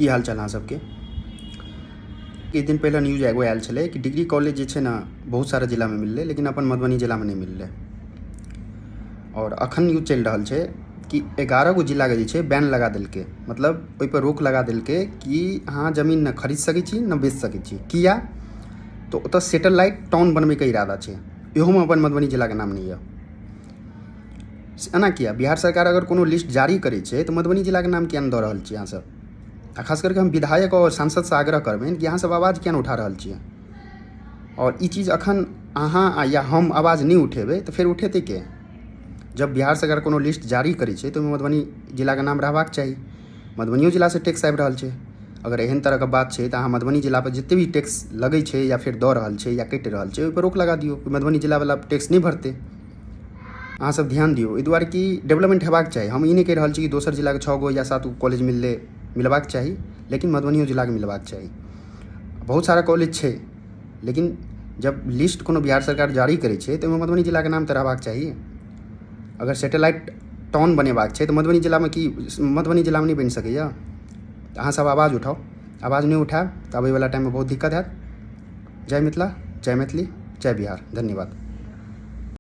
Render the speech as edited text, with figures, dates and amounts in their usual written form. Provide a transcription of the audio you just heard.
की हाल चाल अहाँ सबके। किछु दिन पहिले न्यूज एगो आयल छलै कि डिग्री कॉलेज जे छै ने बहुत सारा जिलामे मिललै, लेकिन अपन मधुबनी जिलामे नहि मिललै। और अखन न्यूज चलि रहल छै कि 11 गो जिलाके जे छै बैन लगा देलकै, मतलब ओहिपर रोक लगा देलकै कि अहाँ जमीन न खरीद सकै छी न बेच सकै छी। किया तऽ ओतऽ सैटेलाइट टाउन बनबैके इरादा छै, इहोमे अपन मधुबनी जिलाके नाम नहीं है। एना किया बिहार सरकार अगर कोनो लिस्ट जारी करै छै तऽ मधुबनी जिलाके नाम किया नहि दऽ रहल छियै अहाँ सब। आ खास करके हम विधायक और सांसदसँ आग्रह करबनि कि अहाँसब आवाज किया नहि उठा रहल छियै। और ई चीज अखन अहाँ या हम आवाज नहीं उठेबै तऽ फेर उठेतै के। जब बिहार सरकार कोनो लिस्ट जारी करै छै तऽ ओहिमे मधुबनी जिलाके नाम रहबाक चाही। मधुबनियो जिलासँ टैक्स आबि रहल छै। अगर एहन तरहके बात छै तऽ अहाँ मधुबनी जिलापर जतेक भी टैक्स लगै छै या फेर दऽ रहल छै या कटि रहल छै ओहिपर रोक लगा दियौ, मधुबनी जिलावला टैक्स नहीं भरतै। अहाँ सब ध्यान दियौ, एहि दुआरे कि डेवलपमेंट हेबाक चाही। हम ई नहीं कहि रहल छी कि दोसर जिलाके 6 गो या 7 गो कॉलेज मिलबाक चाही, लेकिन मधुबनियो जिलाके मिलबाक चाही। बहुत सारा कॉलेज छै, लेकिन जब लिस्ट कोनो बिहार सरकार जारी करै छै तऽ ओहिमे मधुबनी जिलाके नाम तऽ रहबाक चाही। अगर सैटेलाइट टाउन बनेबाक छै तऽ मधुबनी जिलामे मधुबनी जिलामे नहीं बनि सकैए। तऽ अहाँ सब आवाज उठाउ, आवाज नहीं उठायब तऽ आबैवला टाइममे बहुत दिक्कत हैत। जय मिथिला, जय मैथिली, जय बिहार। धन्यवाद।